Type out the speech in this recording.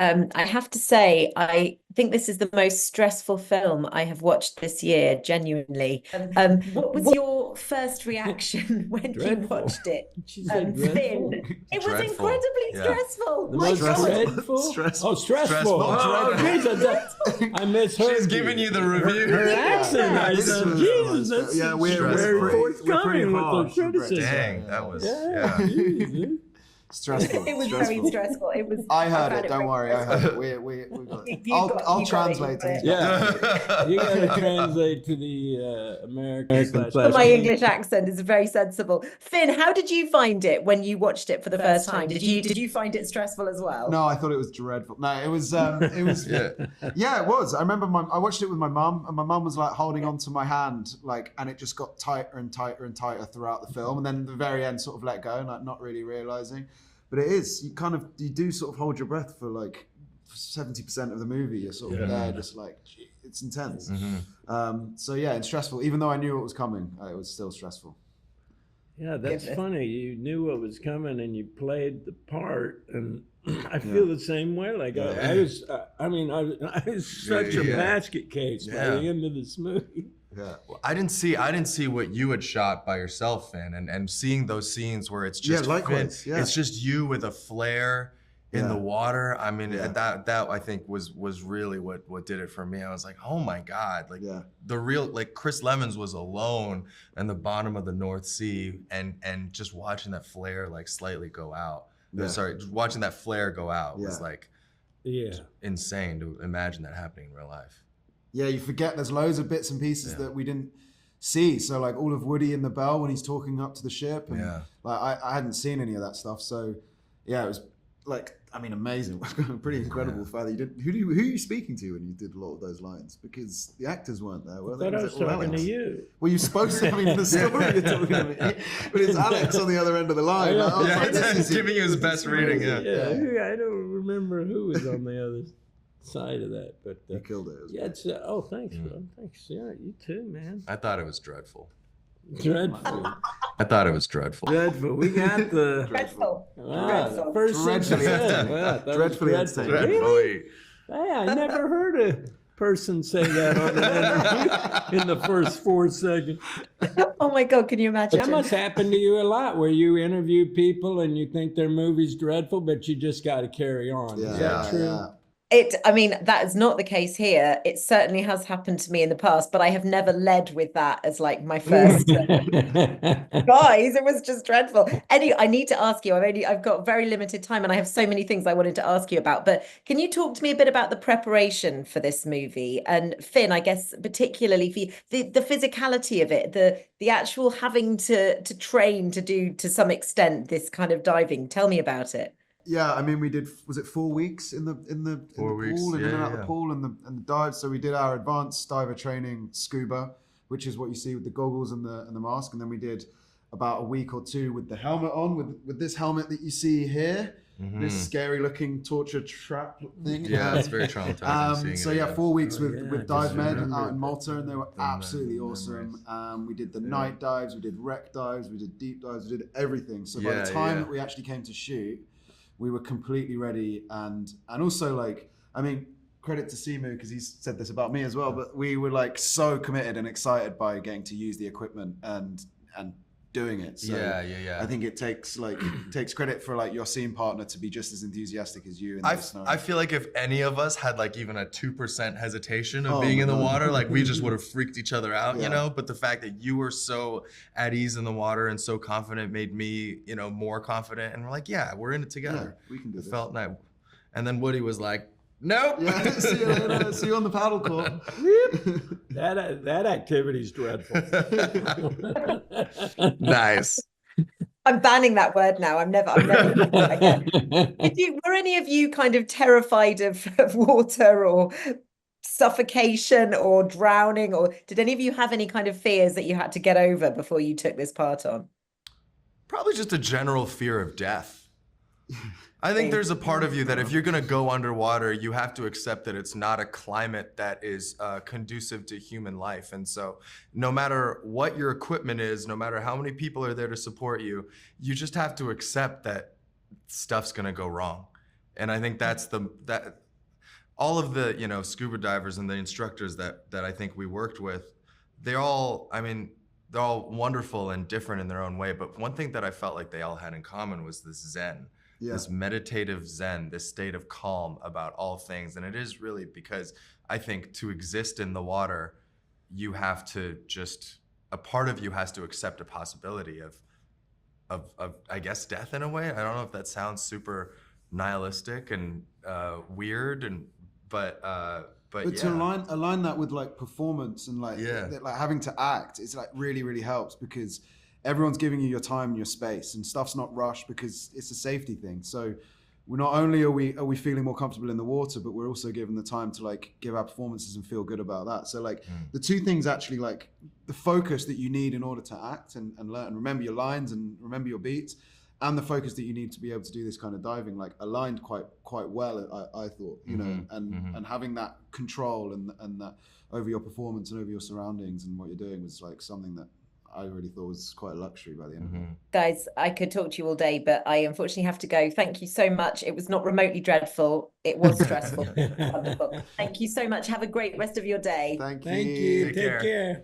I have to say, I think this is the most stressful film I have watched this year, genuinely. What was your first reaction when you Dreadful. watched it, She said dreadful. Finn? It was Dreadful. incredibly Yeah. stressful. The My most God. dreadful? Stressful. Oh, stressful. Stressful. Oh, Jesus. I misheard She's you. giving you the review. Her accent. I This said, was Jesus, the most- that's yeah, we're very pretty- forthcoming with the criticism. Dang, that was Yeah. yeah. Jesus. Stressful. It was very stressful. It was. I heard found it. Don't very worry. I stressful. heard it. We got it. You got- I'll you got it, translate you got to it. these. Yeah. You got to translate to the American But my English accent is very sensible. Finn, how did you find it when you watched it for the first time? Did you find it stressful as well? No, I thought it was dreadful. No, it was yeah, it was. I remember I watched it with my mum, and my mum was like holding onto my hand, like, and it just got tighter and tighter and tighter throughout the film, and then the very end sort of let go, and like not really realizing. But it is, you do sort of hold your breath for like 70% of the movie. You're sort of there, just like, it's intense. Mm-hmm. So yeah, it's stressful. Even though I knew what was coming, it was still stressful. Yeah, that's funny. You knew what was coming and you played the part, and I feel the same way. Like I was, I was such a basket case by the end of this movie. Yeah. Well, I didn't see what you had shot by yourself, Finn, and seeing those scenes where it's just likewise, Finn, it's just you with a flare in the water. I mean, that I think was really what did it for me. I was like, oh my God, like the real, like Chris Lemons was alone in the bottom of the North Sea, and just watching that flare like slightly go out. Sorry, watching that flare go out was like insane to imagine that happening in real life. Yeah, you forget there's loads of bits and pieces that we didn't see. So like all of Woody in the bell when he's talking up to the ship, and like I hadn't seen any of that stuff. So yeah, it was like, I mean, amazing. Pretty incredible fact that you did. Who are you speaking to when you did a lot of those lines? Because the actors weren't there, were they? I was talking to you. Well, you're supposed to. I mean, the story you're talking to me, but it's Alex on the other end of the line. He's giving you his best reading. Yeah, I don't remember who was on the other side of that, but you killed it. Yeah, it's thanks, bro. Thanks. Yeah, you too, man. I thought it was dreadful. Dreadful. I thought it was dreadful. Dreadful. We got the Dreadful. the first Dreadfully dreadfully Dreadfully. Hey, I never heard a person say that on an interview in the first 4 seconds. Oh my God, can you imagine? That must happen to you a lot, where you interview people and you think their movie's dreadful, but you just got to carry on. Is that true? Yeah. I mean, that is not the case here. It certainly has happened to me in the past, but I have never led with that as like my first. Guys, it was just dreadful. Anyway, I need to ask you, I've got very limited time and I have so many things I wanted to ask you about, but can you talk to me a bit about the preparation for this movie? And Finn, I guess, particularly for you, the physicality of it, the actual having to train to do, to some extent, this kind of diving. Tell me about it. Yeah, I mean, we did. Was it 4 weeks in the pool, in and out the pool, and the dive? So we did our advanced diver training, scuba, which is what you see with the goggles and the mask, and then we did about a week or two with the helmet on, with this helmet that you see here, this scary looking torture trap thing. Yeah, it's very traumatizing. So yeah, 4 weeks with Dive Med out in Malta, and they were absolutely awesome. We did the night dives, we did wreck dives, we did deep dives, we did everything. So by the time that we actually came to shoot, we were completely ready, and also, like, I mean, credit to Simu, because he's said this about me as well, but we were like so committed and excited by getting to use the equipment and doing it. So I think it takes credit for like your scene partner to be just as enthusiastic as you. I feel like if any of us had like even a 2% hesitation of being in the water, like we just would have freaked each other out, you know. But the fact that you were so at ease in the water and so confident made me, you know, more confident. And we're like, yeah, we're in it together. We can do this. Felt nice. And then Woody was like, nope. Yeah, see you later. See you on the paddle court. That activity's dreadful. Nice. I'm banning that word now. I'm never using it again. Were any of you kind of terrified of water or suffocation or drowning, or did any of you have any kind of fears that you had to get over before you took this part on? Probably just a general fear of death. I think there's a part of you that if you're gonna go underwater, you have to accept that it's not a climate that is conducive to human life. And so no matter what your equipment is, no matter how many people are there to support you, you just have to accept that stuff's gonna go wrong. And I think that's all of the, you know, scuba divers and the instructors that I think we worked with, they're all wonderful and different in their own way. But one thing that I felt like they all had in common was this Zen, this meditative Zen, this state of calm about all things. And it is really because I think to exist in the water, you have to a part of you has to accept a possibility of I guess death in a way. I don't know if that sounds super nihilistic and weird, but yeah. To align that with like performance and like having to act, it's like really helps, because everyone's giving you your time and your space, and stuff's not rushed because it's a safety thing. So we're not only are we feeling more comfortable in the water, but we're also given the time to like give our performances and feel good about that. So like the two things actually, like the focus that you need in order to act and learn and remember your lines and remember your beats, and the focus that you need to be able to do this kind of diving, like aligned quite well, I thought, you know, and having that control and that over your performance and over your surroundings and what you're doing was like something that I really thought was quite a luxury by the end of it. Guys, I could talk to you all day, but I unfortunately have to go. Thank you so much. It was not remotely dreadful. It was stressful. Wonderful. Thank you so much. Have a great rest of your day. Thank you. Thank you. Take care.